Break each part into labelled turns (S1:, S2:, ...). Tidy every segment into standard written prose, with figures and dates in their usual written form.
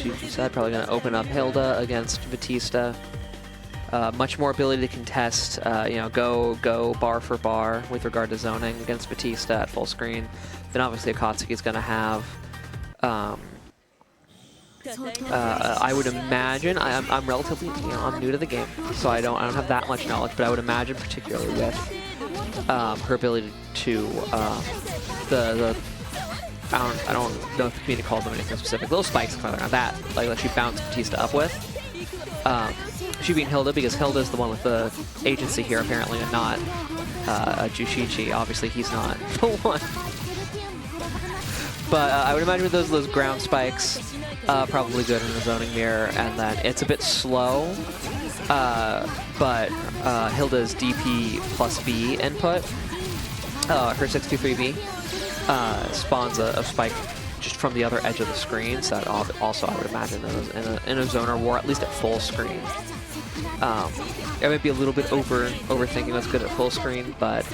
S1: Juushichi said, probably going to open up Hilda against Vatista. Much more ability to contest, you know, go bar for bar with regard to zoning against Vatista at full screen. Then obviously Akatsuki's going to have. I would imagine I'm relatively, you know, I'm new to the game, so I don't have that much knowledge, but I would imagine particularly with her ability to I don't know if the community calls them anything specific. Little spikes that like she bounced Vatista up with. She beat Hilda because Hilda's the one with the agency here apparently, and not Juushichi. Obviously he's not the one. But I would imagine with those ground spikes, probably good in the zoning mirror, and then it's a bit slow, but Hilda's DP plus B input, her 623B, spawns a spike just from the other edge of the screen, so that also I would imagine in a zoner war, at least at full screen. It might be a little bit overthinking that's good at full screen, but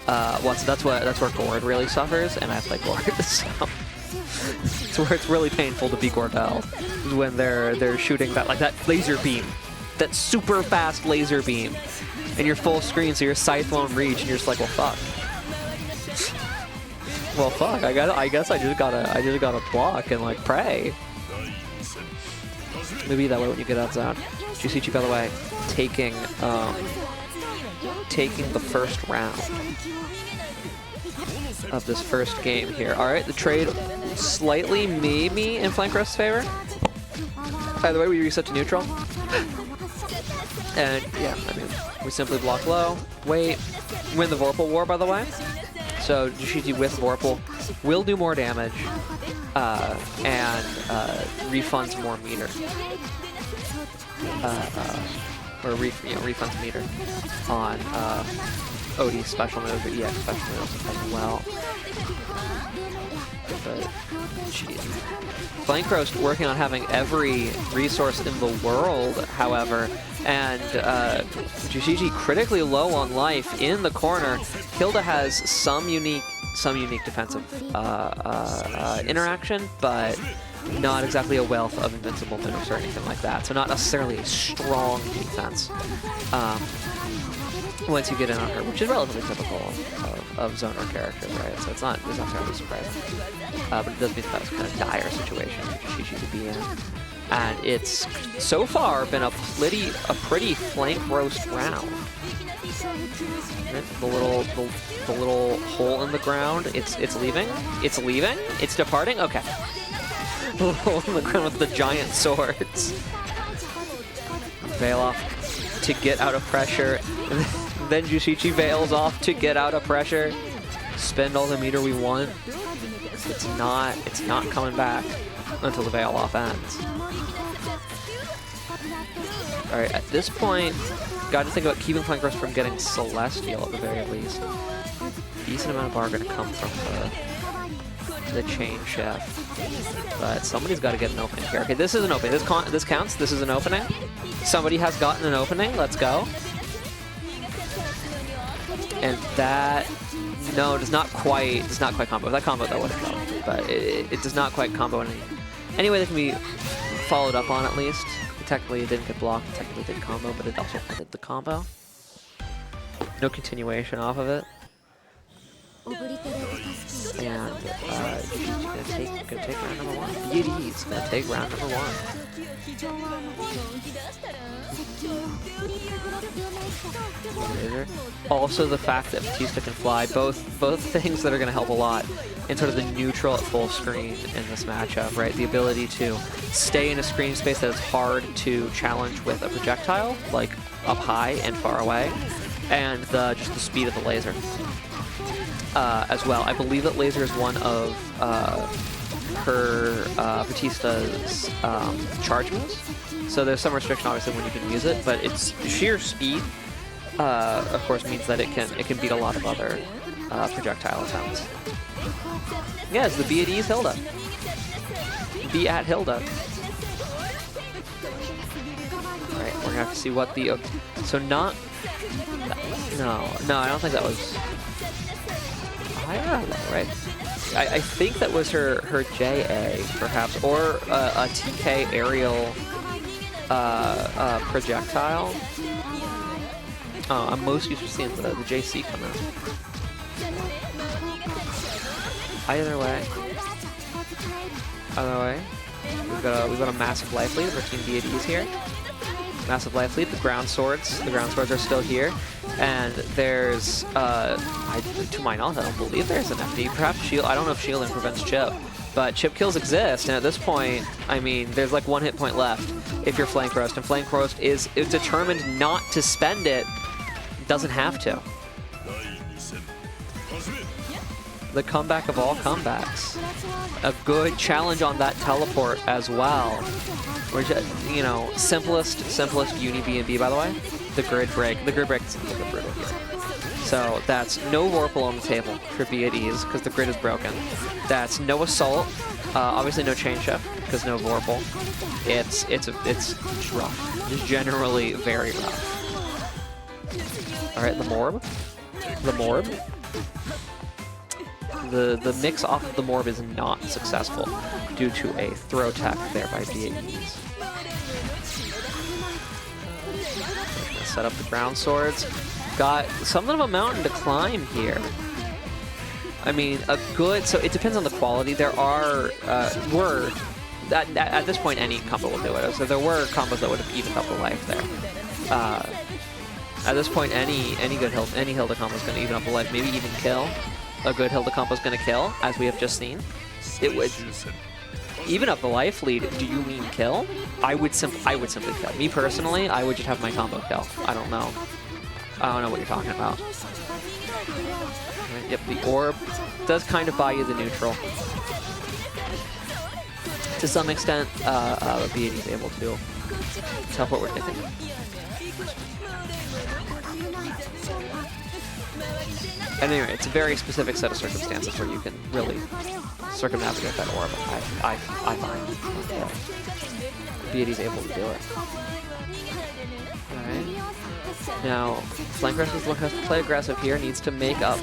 S1: that's where Gord really suffers, and I play Gord, so it's where it's really painful to be Gordell, is when they're shooting that laser beam, that super fast laser beam, and you're full screen, so your scythe won't reach, and you're just like, well, fuck. Well, fuck. I guess I just gotta block and like pray. Maybe that way when you get outside. Juushichi, by the way, taking the first round of this first game here. All right, the trade slightly maybe in Flankroast's favor. By the way, we reset to neutral. And yeah, I mean, we simply block low, wait, win the Vorpal war, by the way. So Juushichi with Vorpal will do more damage and refunds more meter. Refunds meter on OD special moves or EX special moves as well. But geez. Flankroast working on having every resource in the world, however, and Juushichi critically low on life in the corner. Hilda has some unique defensive interaction, but not exactly a wealth of invincible moves or anything like that. So not necessarily a strong defense once you get in on her, which is relatively typical of zoner characters, right? So it's not terribly surprising. But it does mean that it's kind of dire situation for Juushichi to be in. And it's so far been a pretty Flankroast round. Right? The little hole in the ground. It's leaving. It's leaving. It's departing. Okay. The little hole in the ground with the giant swords. Veil off to get out of pressure. Then Juushichi veils off to get out of pressure. Spend all the meter we want. It's not coming back until the veil off ends. Alright, at this point, got to think about keeping Flankroast from getting Celestial at the very least. Decent amount of bar going to come from the chain chef. But somebody's got to get an opening here. Okay, this is an opening. This counts. This is an opening. Somebody has gotten an opening. Let's go. And that, no, does not quite combo. If that combo, that would have come. But it does not quite combo in any way that can be followed up on, at least. Technically, it didn't get blocked. Technically, it did combo, but it also ended the combo. No continuation off of it. And he's gonna take round number one. He's gonna take round number one. Also, the fact that Vatista can fly, both things that are gonna help a lot in sort of the neutral at full screen in this matchup, right? The ability to stay in a screen space that is hard to challenge with a projectile, like up high and far away, and just the speed of the laser. As well. I believe that laser is one of her Vatista's charge moves. So there's some restriction obviously when you can use it, but its sheer speed of course means that it can beat a lot of other projectile attempts. Yeah, it's the B at E's Hilda. B at Hilda. Alright, we're gonna have to see what the so not no, I don't think that was higher or low, right? I think that was her JA, perhaps, or a TK aerial projectile. Oh, I'm most used to seeing the JC come out. Either way, we've got a massive life lead for Team Deities here. Massive life lead. The ground swords are still here, and there's to my knowledge, I don't believe there's an FD. Perhaps shield. I don't know if shielding prevents chip, but chip kills exist, and at this point, I mean, there's like 1 hit point left if you're Flankroast, and Flankroast is determined not to spend it. Doesn't have to. The comeback of all comebacks. A good challenge on that teleport as well. Which, you know, simplest Uni B&B, by the way. The grid break. The grid break is a little bit brutal here. So that's no Vorpal on the table for B at ease, because the grid is broken. That's no Assault. Obviously no Chain Shift, because no Vorpal. It's rough. It's generally very rough. Alright, the Morb. The Morb. The mix off of the Morb is not successful due to a throw tech there by BAEs. Set up the ground swords. Got something of a mountain to climb here. I mean, a good... So it depends on the quality. There are... at this point, any combo will do it. So there were combos that would have evened up the life there. At this point, any Hilda combo is going to even up the life, maybe even kill. A good Hilda combo is going to kill, as we have just seen. It would even up the life lead. Do you mean kill? I would simply kill. Me personally, I would just have my combo kill. I don't know what you're talking about. Right, yep, the orb does kind of buy you the neutral. To some extent, BAD is able to teleport with anything. And anyway, it's a very specific set of circumstances where you can really circumnavigate that orb. I find BAD's able to do it. Alright. Now, Flankroast has to play aggressive here, needs to make up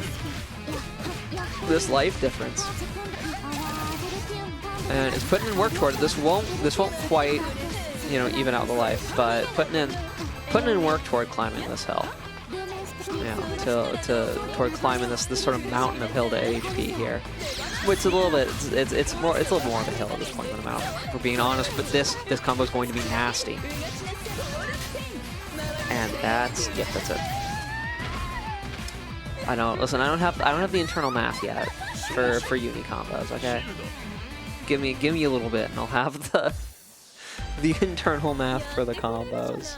S1: this life difference. And it's putting in work toward it. This won't quite, you know, even out the life, but putting in work toward climbing this hill. Yeah, toward climbing this sort of mountain of Hilda HP here, which is a little bit it's a little more of a hill at this point than a mountain, if we're being honest. But this combo is going to be nasty, and that's it. I don't have the internal math yet for Uni combos. Okay, give me a little bit, and I'll have the internal math for the combos.